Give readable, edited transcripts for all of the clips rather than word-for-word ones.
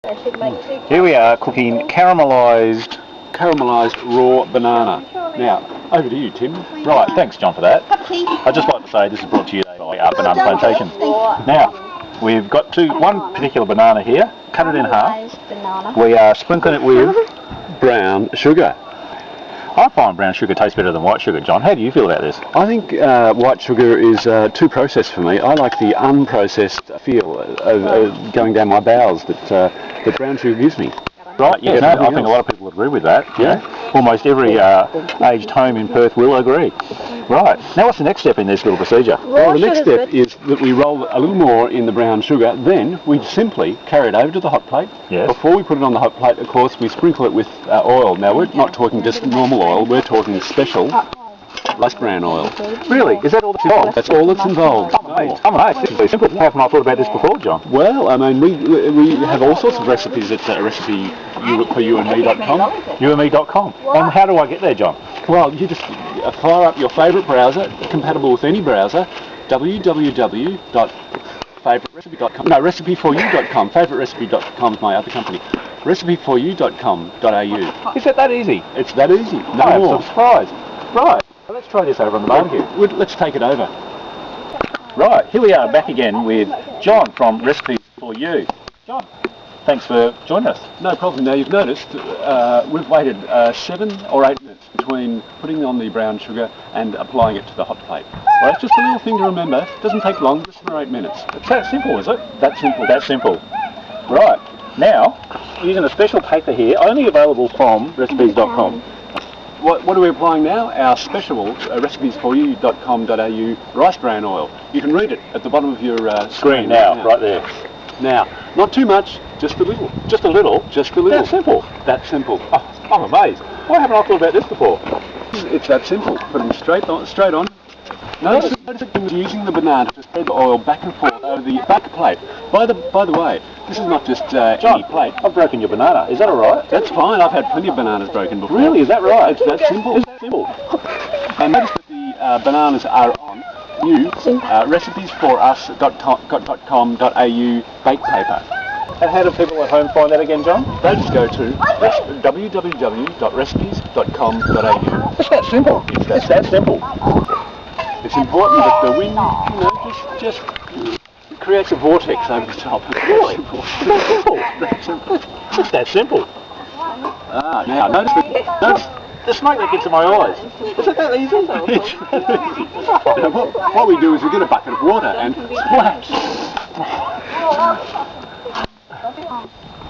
Here we are cooking caramelised raw banana. Now, over to you, Tim. Right, thanks John for that. I'd just like to say this is brought to you by our banana plantation. Now, we've got one particular banana here, cut it in half. We are sprinkling it with brown sugar. I find brown sugar tastes better than white sugar, John. How do you feel about this? I think white sugar is too processed for me. I like the unprocessed feel of going down my bowels that brown sugar gives me. Right, yes, I think a lot of people agree with that. Yeah, almost every aged home in Perth will agree. Right, now what's the next step in this little procedure? Well, the next step is that we roll a little more in the brown sugar, then we simply carry it over to the hot plate. Yes. Before we put it on the hot plate, of course, we sprinkle it with oil. Now, we're not talking just normal oil, we're talking special rice bran oil. Really? Is that all that's involved? That's all that's involved. I'm amazed. This is very simple. How haven't I thought about this before, John? Well, I mean, we have all sorts of recipes at recipe for youandme.com. youandme.com. And how do I get there, John? Well, you just fire up your favourite browser, compatible with any browser, www.favouriterecipe.com. No, recipeforyou.com. Favouriterecipe.com is my other company. Recipeforyou.com.au. Is it that easy? It's that easy. No I'm more. surprised. Right, well, let's try this over on the barbecue. Let's take it over. Right, here we are back again with John from Recipes for You. John, thanks for joining us. No problem. Now you've noticed we've waited 7 or 8 minutes between putting on the brown sugar and applying it to the hot plate. Well, it's just a little thing to remember. It doesn't take long, just 7 or 8 minutes. It's that simple, is it? That simple. That simple. Right, now, using a special paper here, only available from recipes.com. What are we applying now? Our special recipeforyou.com.au rice bran oil. You can read it at the bottom of your screen now, right there. Now, not too much, just a little. Just a little? Just a little. That simple? That simple. Oh, I'm amazed. Why haven't I thought about this before? It's that simple. Put them straight on. Notice that he was using the banana to spread the oil back and forth over the back plate. By the way, this is not just John, any plate. I've broken your banana. Is that all right? That's fine. I've had plenty of bananas broken before. Really? Is that right? It's that simple. It's that simple. And notice that the bananas are on new recipesforus.com.au bake paper. And how do people at home find that again, John? They just go to www.recipes.com.au. It's that simple. It's that simple. It's important that the wind, just creates a vortex over the top. Really? That's simple. It's that simple. Now notice the smoke that gets in my eyes. Is it that easy? It's that easy. Now, what we do is we get a bucket of water and splash.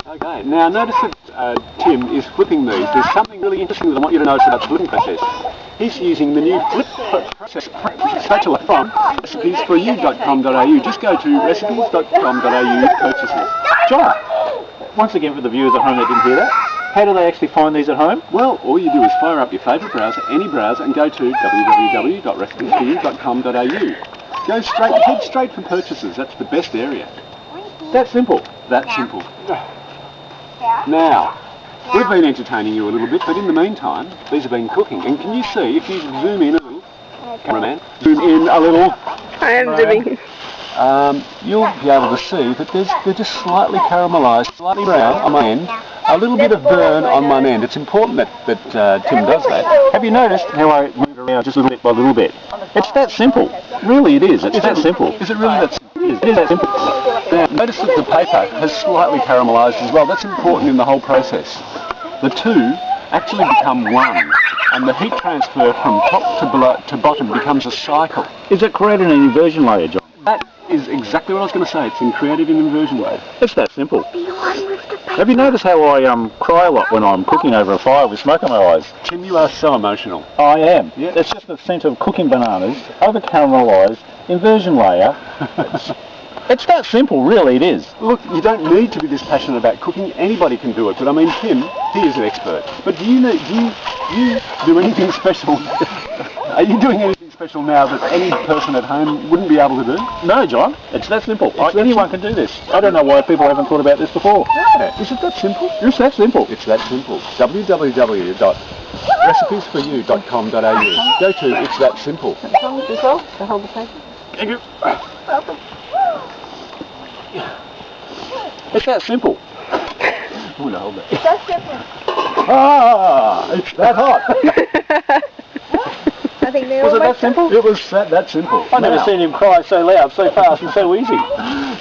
Okay, now notice that Tim is flipping these. There's something really interesting that I want you to notice about the flipping process. He's using the new flip process spatula from recipesforyou.com.au. Just go to recipes.com.au purchases. John, once again for the viewers at home that didn't hear that, how do they actually find these at home? Well, all you do is fire up your favourite browser, any browser, and go to www.recipesforyou.com.au. Head straight for purchases. That's the best area. That simple. That simple. Now, we've been entertaining you a little bit, but in the meantime, these have been cooking. And can you see, if you zoom in a little, cameraman, zoom in a little, I am doing. You'll be able to see that they're just slightly caramelised, slightly brown on one end, a little bit of burn on one end. It's important that Tim does that. Have you noticed how I move around just little bit by little bit? It's that simple. Really it is. It's that simple. Is it really that simple? It is that simple. Now, notice that the paper has slightly caramelised as well. That's important in the whole process. The two actually become one, and the heat transfer from top to bottom becomes a cycle. Is it creating an inversion layer, John? That is exactly what I was going to say. It's created an inversion layer. It's that simple. Have you noticed how I cry a lot when I'm cooking over a fire with smoke in my eyes? Tim, you are so emotional. I am. Yeah. It's just the scent of cooking bananas, over caramelised, inversion layer. It's that simple, really it is. Look, you don't need to be this passionate about cooking. Anybody can do it. But I mean, Tim, he is an expert. But do you do anything special? Are you doing anything special now that any person at home wouldn't be able to do? No, John. It's that simple. Anyone can do this. I don't know why people haven't thought about this before. Yeah. Is it that simple? It's that simple. It's that simple. www.recipesforyou.com.au. Go to It's That Simple. Hold this off to hold the paper. Thank you. It's that simple. I want to hold that. That's different. Ah, it's that hot. I think they Was all it that simple? It was that simple. I've never seen him cry so loud, so fast and so easy.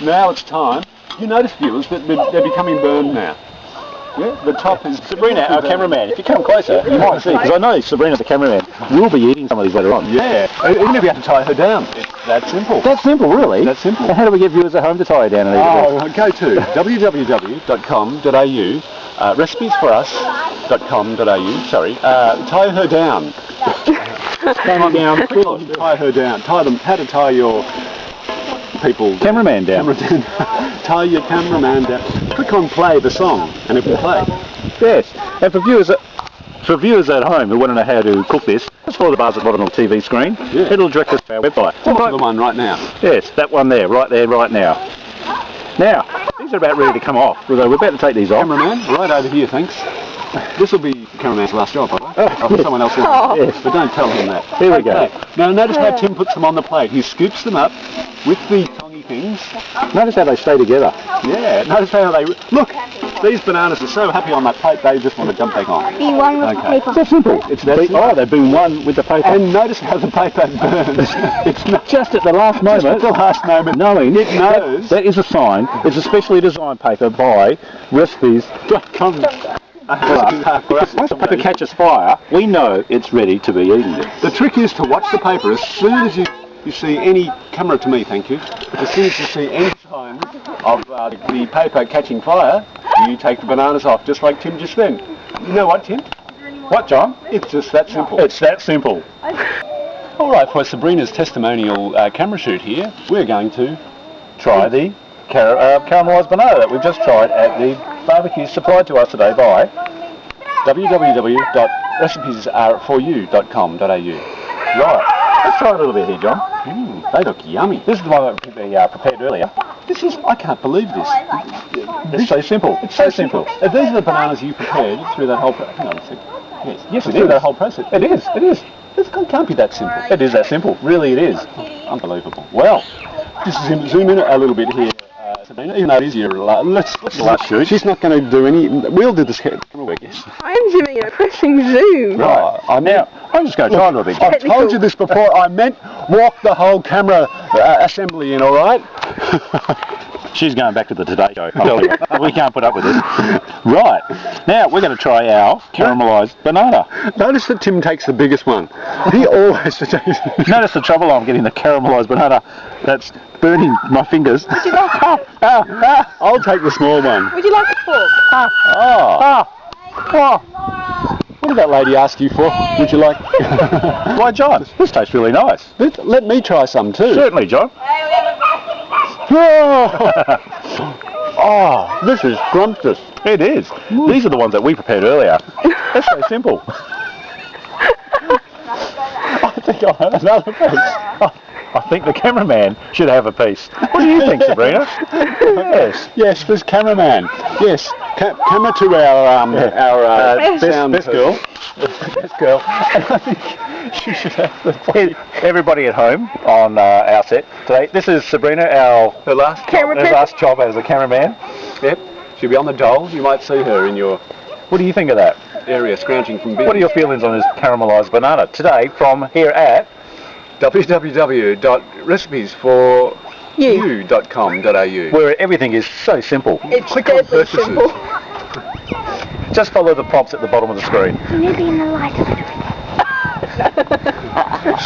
Now it's time. You notice, viewers, that they're becoming burned now. Yeah, the top is... Sabrina, our cameraman, if you come closer, you might see, because I know Sabrina, the cameraman, will be eating some of these later on. Yeah, even if you have to tie her down. It's that simple. That's simple, really? That's simple. And how do we get viewers at home to tie her down and eat it? Go to www.com.au, recipesforus.com.au, sorry, tie her down. Come on down, quickly, tie her down. Tie them, how to tie your people... Cameraman down. Tie your cameraman down. Click on play the song, and it will play. Yes, and for viewers at home who want to know how to cook this, just follow the bars at the bottom of the TV screen. Yeah. It'll direct us to our website. Look at the one right now. Yes, that one there, right now. Now, these are about ready to come off. We're about to take these off. Cameraman, right over here, thanks. This will be the cameraman's last job, by the way. yes. Someone else will. Yes. But don't tell him that. Here we go. Now notice how Tim puts them on the plate. He scoops them up with the tongy things. Notice how they stay together. Yeah, notice how they... Look, these bananas are so happy on that plate, they just want to jump back on. Be one with the paper. It's that simple. It's that simple. Oh, they've been one with the paper. And notice how the paper burns. It's not just at the last moment. Just at the last moment. Knowing it knows. That is a sign. It's a specially designed paper by recipes.com. Once the paper catches fire, we know it's ready to be eaten. The trick is to watch the paper as soon as you see any... Camera to me, thank you. As soon as you see any sign of the paper catching fire, you take the bananas off, just like Tim just then. You know what, Tim? What, John? It's just that simple. It's that simple. All right, for Sabrina's testimonial camera shoot here, we're going to try the caramelised banana that we've just tried at the barbecue supplied to us today by www.recipesforyou.com.au. Right, let's try it a little bit here, John. They look yummy. This is the one that we prepared earlier. I can't believe this. It's so simple. It's so simple. If these are the bananas you prepared through that whole process. Hang on a second. Yes, it is. Through that whole process. It is. It can't be that simple. It is that simple. Really, it is. Unbelievable. Well, just zoom in a little bit here, Sabrina, even though it is your let's shoot. She's not going to do any... We'll do this camera work, yes. I'm doing a pressing zoom. Right. I'm just going to try a little bit. I've told you this before. I meant walk the whole camera assembly in, all right? She's going back to the Today Show. We can't put up with this. Right. Now, we're going to try our caramelised banana. Notice that Tim takes the biggest one. He always takes... Notice the trouble I'm getting the caramelised banana that's burning my fingers. Would you like I'll take the small one. Would you like a fork? What did that lady ask you for? Would you like... Why, John? This tastes really nice. Let me try some too. Certainly, John. Oh, this is scrumptious. It is. These are the ones that we prepared earlier. That's so simple. I think I'll have another piece. I think the cameraman should have a piece. What do you think, Sabrina? Yes, this cameraman. Yes, camera to our best girl. Best girl. And I think she should have everybody at home on our set today. This is Sabrina, her last job as a cameraman. Yep, she'll be on the dole. You might see her in your... What do you think of that? Area, scrounging from business. What are your feelings on this caramelised banana today from here at www.recipesforyou.com.au, where everything is so simple. It's click on purchases. simple. Just follow the prompts at the bottom of the screen. Maybe in the light.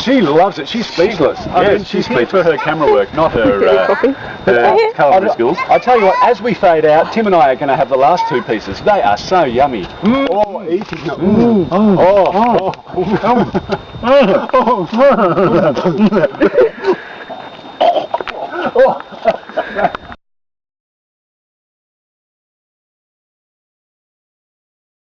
She loves it. She's speechless. I mean, she's here for her camera work, not her culinary skills. I tell you what, as we fade out, Tim and I are going to have the last two pieces. They are so yummy. Oh, eating them.